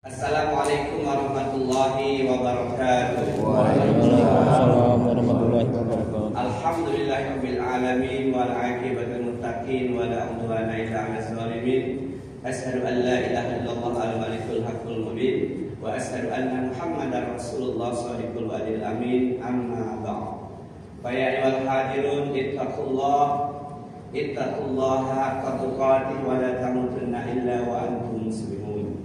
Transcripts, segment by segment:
Assalamualaikum warahmatullahi wabarakatuh. Waalaikumsalam warahmatullahi wabarakatuh. Alhamdulillahirabbil alamin wal aqibatul muttaqin wa la udwana illa 'alal zalimin. Asyhadu an la ilaha illallah al-malikul haqqul mubin wa asyhadu anna Muhammadar Rasulullah shadiqul wa'dil amin. Amma ba'd. Fa ya ayyuhal hadirun ittaqullaha haqqa tuqatih wa la tamutunna illa wa antum muslimun.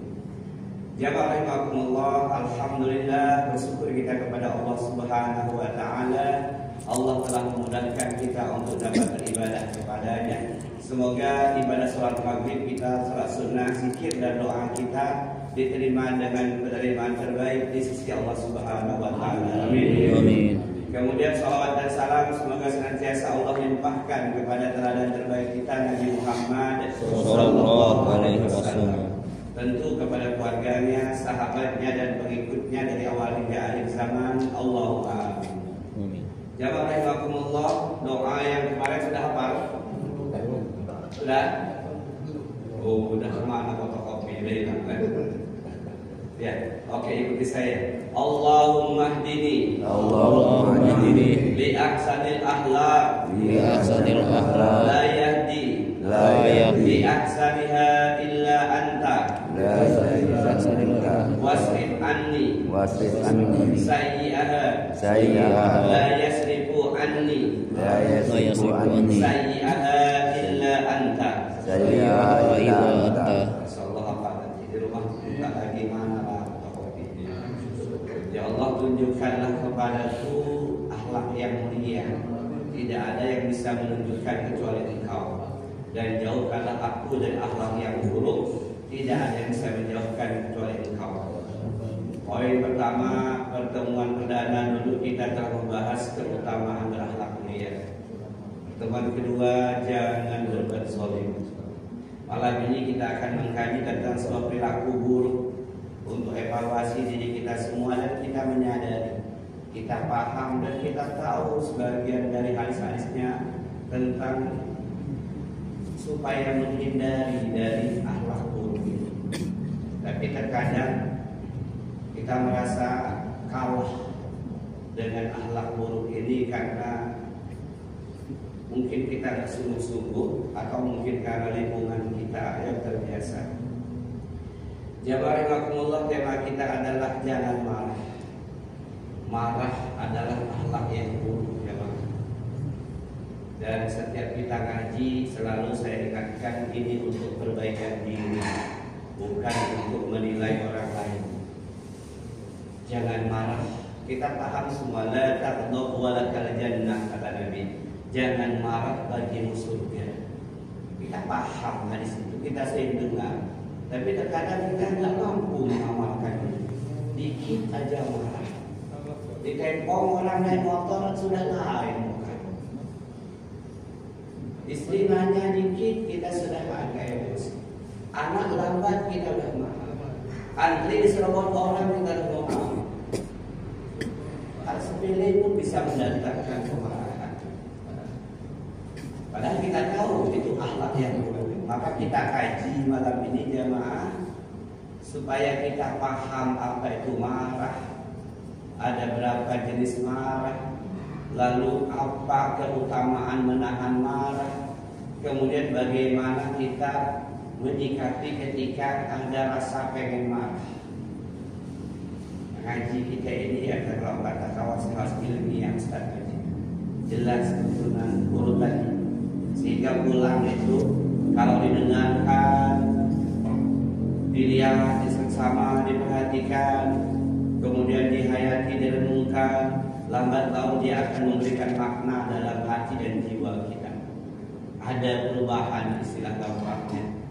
Jamaah rahimakumullah, alhamdulillah, bersyukur kita kepada Allah Subhanahu wa taala. Allah telah memudahkan kita untuk dapat beribadah kepadanya. Semoga ibadah salat maghrib kita, salat sunnah, zikir dan doa kita diterima dengan penerimaan terbaik di sisi Allah Subhanahu wa taala. Amin. Amin. Kemudian salawat dan salam semoga senantiasa Allah limpahkan kepada teladan terbaik kita Nabi Muhammad Sallallahu alaihi wasallam. Tentu kepada keluarganya, sahabatnya dan pengikutnya dari awal hingga akhir zaman. Allahumma amin. Jamaah rahimakumullah, doa yang kemarin sudah hafal? Sudah? Oh, udah kemana fotokopi ini? Ya, oke, ikuti saya. Allahumma hdini li ahsanil akhlaq la yahdi li ahsaniha illa anta wasrif anni sayyi'aha la yasrifu anni sayyi'aha illa anta. Masyaallah, apa nanti di rumah minta lagi mana fotokopinya. Ya Allah, tunjukkanlah kepadaku akhlak yang mulia. Tidak ada yang bisa menunjukkan kecuali Engkau. Dan jauhkanlah aku dari akhlak yang buruk. Tidak ada yang bisa menjauhkan kecuali Engkau. Poin pertama, pertemuan perdana dulu kita telah membahas keutamaan berakhlak mulia. Pertemuan kedua, jangan berbuat zalim. Malam ini kita akan mengkaji tentang sebuah perilaku buruk untuk evaluasi diri kita semua, dan kita menyadari, kita paham dan kita tahu sebagian dari hadis-hadisnya tentang supaya menghindari dari akhlak buruk ini. Tapi terkadang kita merasa kalah dengan akhlak buruk ini karena mungkin kita tidak sungguh-sungguh atau mungkin karena lingkungan kita yang terbiasa. Jamaah rahimakumullah, tema kita adalah jangan marah. Marah adalah akhlak yang buruk, jamaah. Dan setiap kita ngaji selalu saya ingatkan, ini untuk perbaikan diri, bukan untuk menilai orang lain. Jangan marah. Kita paham semua, la taghdab wa lakal jannah, kata Nabi. Jangan marah bagimu surga. Kita paham hadis itu, kita sering dengar. Tapi terkadang kita nggak mampu mengamalkannya. Dikit aja marah. Di tempong orang naik motor sudah lain. Istri nanya dikit kita sudah ada emosi. Anak lambat kita udah marah. Antri diserobot orang kita udah ngomong. Hal sepele pun bisa mendatangkan kemarahan. Padahal kita tahu itu akhlak yang buruk. Maka kita kaji malam ini jamaah, supaya kita paham apa itu marah, ada berapa jenis marah, lalu apa keutamaan menahan marah, kemudian bagaimana kita menyikapi ketika ada rasa pengen marah. Ngaji kita ini ya kalau kata kawas-kawas ilmiah Ustaz, jelas urutan, sehingga pulang itu kalau didengarkan, dilihat, disesama, diperhatikan, kemudian dihayati, direnungkan, lambat laun dia akan memberikan makna dalam hati dan jiwa kita. Ada perubahan istilah gampangnya.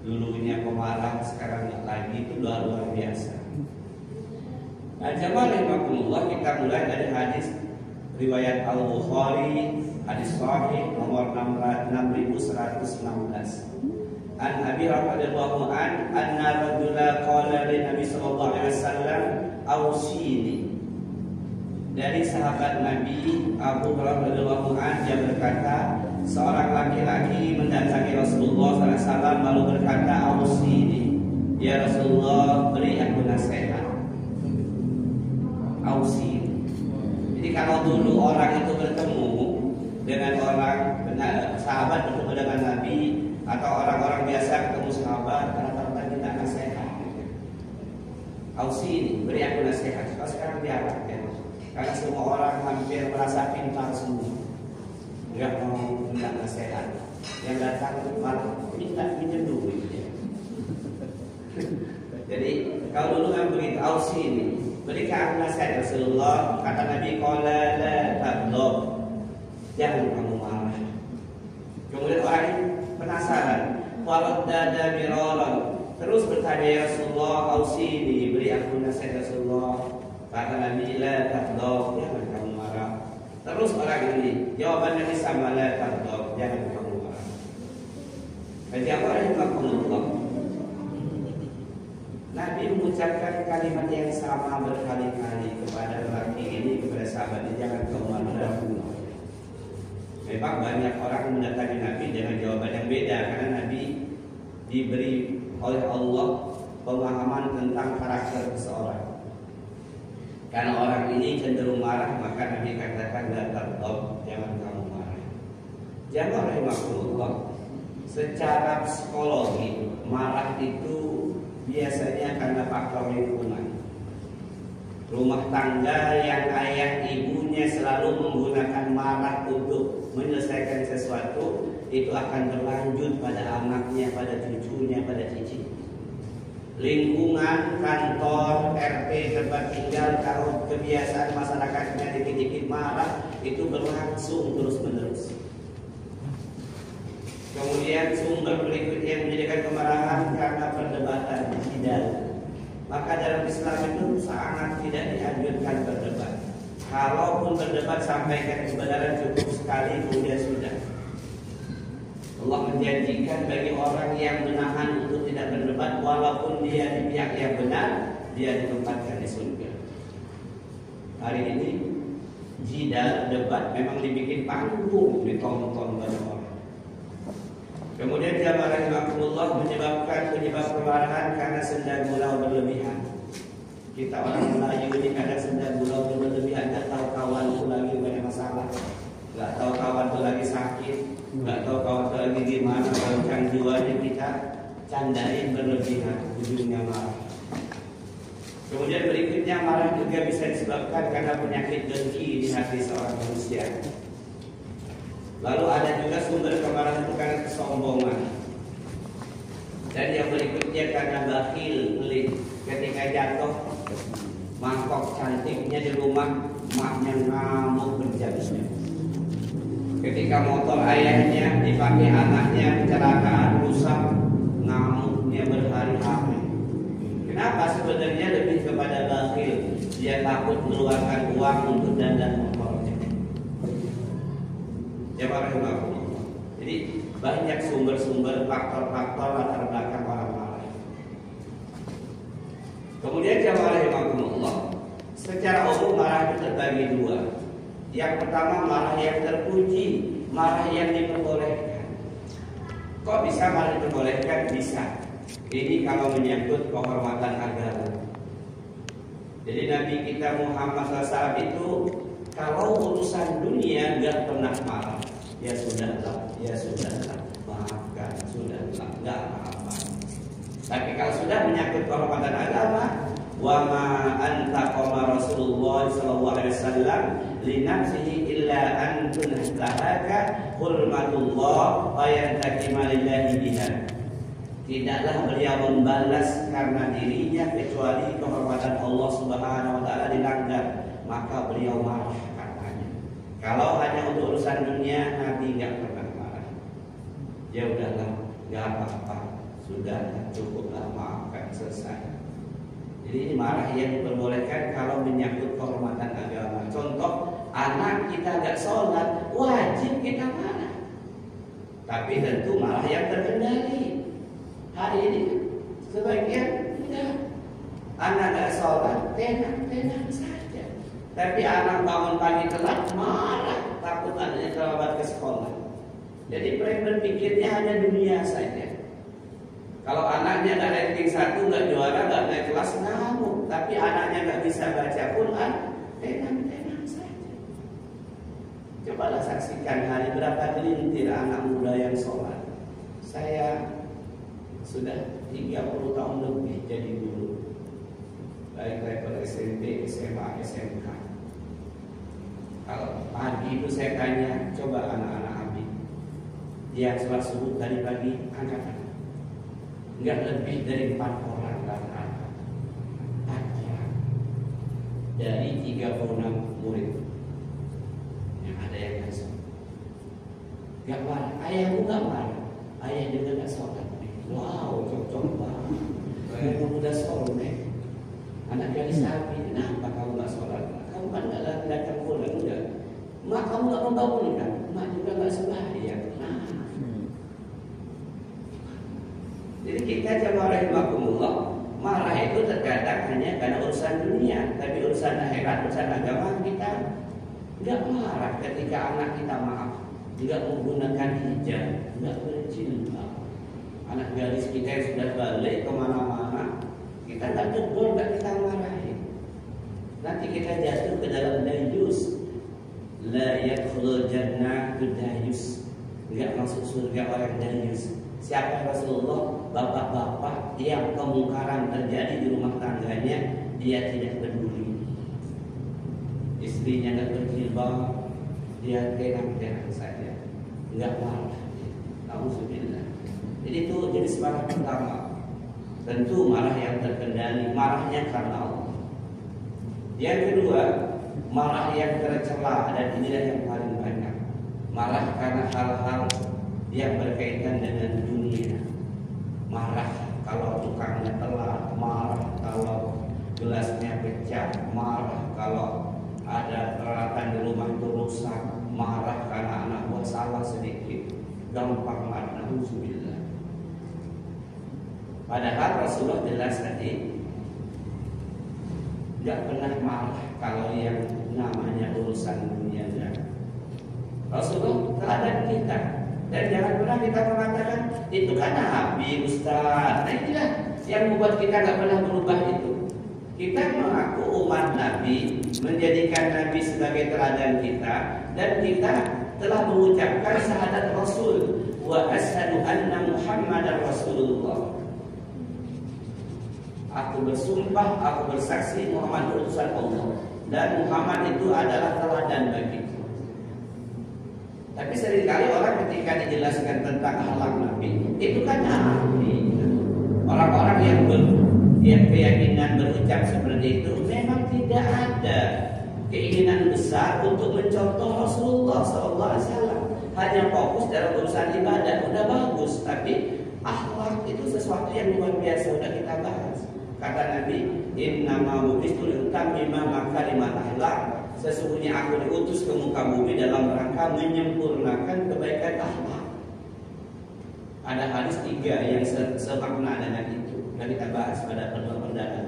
Dulunya pemarah, sekarang nggak lagi, itu luar biasa. Nah, jamaah rahimakumullah, kita mulai dari hadis riwayat Al-Bukhari, hadis sahih nomor 6116. An Abi radhiyallahu an anna rajula qala li Nabi sallallahu alaihi wasallam ausini. Dari sahabat Nabi Abu radhiyallahu an, dia berkata, seorang laki-laki mendatangi Rasulullah sallallahu alaihi wasallam lalu berkata, ausini, ya Rasulullah, beri orang sahabat bertemu dengan Nabi atau orang-orang biasa ketemu sahabat, rata-rata minta nasihat. Ausi ini beri aku nasihat. Kalau sekarang diarah ya. Karena semua orang hampir merasa pintar semua, nggak mau minta nasihat. Yang datang malah minta pinjam duit ya. Jadi kalau dulu kan begitu, ausi ini berikan nasihat Rasulullah. Kata Nabi, qala la taghdab, jangan kamu marah. Kemudian orang ini penasaran, waradda miraran, terus bertanya, ya Rasulullah, ausini, beri aku nasihat Rasulullah. Kata Nabi, la taghdab, jangan kamu marah. Terus orang ini jawaban Nabi sama, la taghdab, jangan kamu marah. Bagi orang yang mengaku Nabi mengucapkan kalimat yang sama berkali-kali kepada lelaki ini, kepada sahabatnya, jangan kamu marah. Memang banyak orang mendatangi Nabi dengan jawaban yang beda, karena Nabi diberi oleh Allah pemahaman tentang karakter seseorang. Karena orang ini cenderung marah, maka Nabi katakan la taghdab, jangan kamu marah. Jangan rahimahullah. Secara psikologi, marah itu biasanya karena faktor lingkungan. Rumah tangga yang ayah ibunya selalu menggunakan marah untuk menyelesaikan sesuatu, itu akan berlanjut pada anaknya, pada cucunya, pada cicit. Lingkungan, kantor, RT, tempat tinggal, kalau kebiasaan masyarakatnya dikit-dikit marah, itu berlangsung terus-menerus. Kemudian sumber berikutnya yang menjadikan kemarahan karena perdebatan jidal. Maka dalam Islam itu sangat tidak dianjurkan berdebat. Kalaupun berdebat, sampaikan kebenaran cukup sekali, kemudian sudah. Allah menjanjikan bagi orang yang menahan untuk tidak berdebat, walaupun dia di pihak yang benar, dia ditempatkan di surga. Hari ini jidal, debat memang dibikin panggung, ditonton banyak orang. Kemudian jamaah rahimakumullah, menyebab kemarahan karena senda gurau berlebihan. Kita orang Melayu ini kadang senda gurau berlebihan, tak tahu kawan itu lagi banyak masalah, nggak tahu kawan itu lagi sakit, nggak tahu kawan itu lagi gimana, goncang jiwanya kita candain berlebihan, ujungnya marah. Kemudian berikutnya, marah juga bisa disebabkan karena penyakit dengki di hati seorang manusia. Lalu ada juga sumber kemarahan itu karena kesombongan. Dan yang berikutnya karena bakhil, pelit. Ketika jatuh mangkok cantiknya di rumah, maknya ngamuk berjam-jam. Ketika motor ayahnya dipakai anaknya, kecelakaan, rusak, ngamuknya berhari-hari. Kenapa? Sebenarnya lebih kepada bakhil. Dia takut mengeluarkan uang untuk dandan motornya. Jadi banyak sumber-sumber, faktor-faktor latar belakang orang marah. Kemudian jamaah rahimakumullah, secara umum marah itu terbagi dua. Yang pertama, marah yang terpuji, marah yang diperbolehkan. Kok bisa marah diperbolehkan? Bisa. Ini kalau menyangkut kehormatan agama. Jadi Nabi kita Muhammad SAW itu kalau urusan dunia nggak pernah marah. Ya sudahlah, maafkan, sudahlah, nggak apa-apa. Tapi kalau sudah menyangkut kehormatan agama, wa ma antaqama Rasulullah sallallahu alaihi wasallam li nafsihi illa an tunhtahaka hurmatullah wa yantakima lillahi biha. Tidaklah beliau membalas karena dirinya kecuali kehormatan Allah Subhanahu wa taala dilanggar, maka beliau marah. Kalau hanya untuk urusan dunia, Nabi nggak pernah marah. Ya udahlah, nggak apa-apa, sudah cukuplah, maafkan, selesai. Jadi ini marah yang diperbolehkan kalau menyangkut kehormatan agama. Contoh, anak kita nggak sholat, wajib kita marah. Tapi tentu marah yang terkendali. Hari ini sebagian tidak. Anak nggak sholat, tenang saja. Tapi anak bangun pagi telat, marah, takut anaknya terlambat ke sekolah. Jadi mereka berpikirnya hanya dunia saja. Kalau anaknya nggak ranking 1, nggak juara, nggak naik kelas, ngamuk. Tapi anaknya nggak bisa baca Quran, tenang saja. Cobalah saksikan hari berapa gelintir anak muda yang sholat. Saya sudah 30 tahun lebih jadi guru, baik level SMP, SMA, SMK. Kalau pagi itu saya tanya, coba anak-anak Abi yang sholat subuh tadi pagi angkat tangan. Enggak lebih dari 4 orang rata-rata. 4 orang dari 36 murid. Yang ada yang gak sholat. Gak marah, ayahmu gak marah. Ayah juga gak sholat. Wow, cocok banget. Kayak muda soleh. Anak gadis Abi, kenapa kamu gak sholat? Kamu kan gak datang pulang juga. Mak, kamu gak membangunkan. Mak juga gak sembahyang. Nah. Jadi kita jamaah rahimakumullah, marah itu terkadang hanya karena urusan dunia, tapi urusan akhirat, urusan agama kita nggak marah ketika anak kita maaf, nggak menggunakan hijab, nggak berjilbab. Anak gadis kita yang sudah balik kemana-mana, kita nggak tegur, nggak kita marahin. Nanti kita jatuh ke dalam dayus, la yadkhulul jannah dayus, nggak masuk surga orang dayus. Siapa Rasulullah? Bapak-bapak yang kemungkaran terjadi di rumah tangganya, dia tidak peduli. Istrinya nggak berjilbab, dia tenang-tenang saja, nggak marah. Alhamdulillah. Jadi itu jenis marah pertama. Tentu marah yang terkendali, marahnya karena Allah. Yang kedua, marah yang tercela, dan inilah yang paling banyak. Marah karena hal-hal yang berkaitan dengan dunia. Marah kalau tukangnya telat, marah kalau gelasnya pecah, marah kalau ada peralatan di rumah itu rusak, marah karena anak buah salah sedikit, gampang marah. Alhamdulillah. Padahal Rasulullah jelas tadi tidak pernah marah kalau yang namanya urusan dunia. Rasulullah teladan kita. Dan jangan pernah kita mengatakan itu kan Nabi, Ustaz. Nah inilah yang membuat kita nggak pernah berubah itu. Kita mengaku umat Nabi, menjadikan Nabi sebagai teladan kita, dan kita telah mengucapkan syahadat Rasul wa asyhadu anna Muhammadar Rasulullah. Aku bersumpah, aku bersaksi Muhammad utusan Allah, dan Muhammad itu adalah teladan bagiku. Tapi seringkali orang ketika dijelaskan tentang akhlak Nabi, itu kan Nabi. Orang-orang yang keyakinan berucap seperti itu memang tidak ada keinginan besar untuk mencontoh Rasulullah SAW. Hanya fokus dalam urusan ibadah, udah bagus. Tapi akhlak itu sesuatu yang luar biasa, udah kita bahas. Kata Nabi, innama bu'istu liutammima makarimal akhlak. Sesungguhnya aku diutus ke muka bumi dalam rangka menyempurnakan kebaikan akhlak. Ada hadis 3 yang semakna dengan itu. Dan kita bahas pada pertemuan perdana.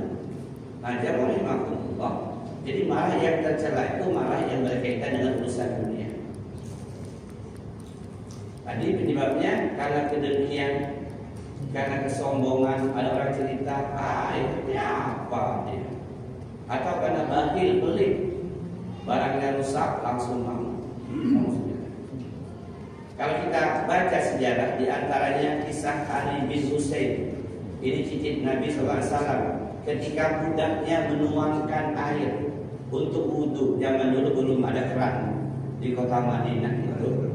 Nah, jamaah rahimakumullah. Jadi marah yang tercela itu marah yang berkaitan dengan urusan dunia. Tadi penyebabnya karena kedengkian, karena kesombongan. Ada orang cerita, itu apa dia? Atau karena bakhil, pelit. Barangnya rusak langsung mau. Kalau kita baca sejarah, di antaranya kisah Ali bin Husain. Ini cicit Nabi SAW. Ketika budaknya menuangkan air untuk wudhu, zaman dulu belum ada keran di kota Madinah itu,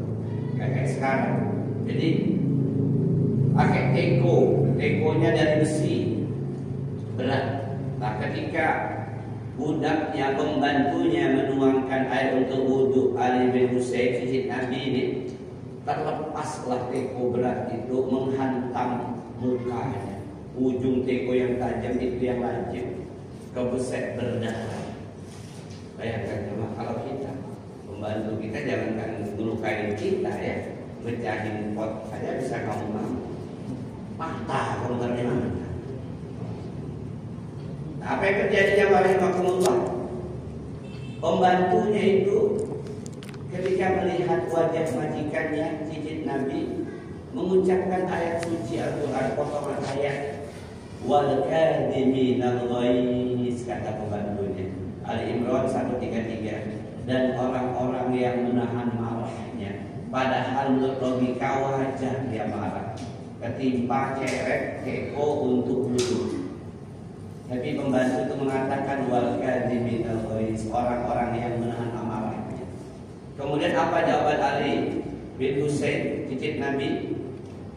kayak sekarang. Jadi pakai tekonya dari besi berat. Nah, ketika budaknya, pembantunya menuangkan air untuk wudhu, Ali bin Husain cicit Nabi ini, terlepaslah teko berat itu menghantam mukanya. Ujung teko yang tajam itu yang lancip, kebeset berdarah. Bayangkan cuma kalau kita, pembantu kita jangankan melukai kita ya, mecahin pot aja bisa kamu mampu. Mata kamu bagaimana? Apa yang terjadi ya warahimakumullah? Pembantunya itu ketika melihat wajah majikannya, cicit Nabi, mengucapkan ayat suci Al-Quran, potongan ayat wal kadhiminal ghaiz, kata pembantunya. Ali Imran 133. dan orang-orang yang menahan marahnya. Padahal menurut logika wajar dia marah. Ketimpa ceret keko untuk duduk. Tapi pembantu itu mengatakan wal kadhiminal ghaiz, orang-orang yang menahan amarahnya. Kemudian apa jawaban Ali bin Husain cicit Nabi?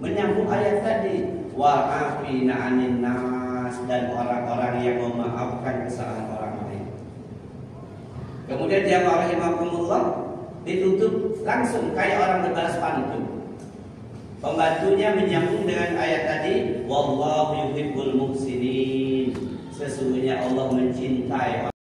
Menyambung ayat tadi, wa afina 'anin nas, dan orang-orang yang memaafkan kesalahan orang lain. Kemudian jamaah rahimakumullah ditutup langsung kayak orang berbalas pantun. Pembantunya menyambung dengan ayat tadi, wallahu yuhibbul muhsinin, sesungguhnya Allah mencintai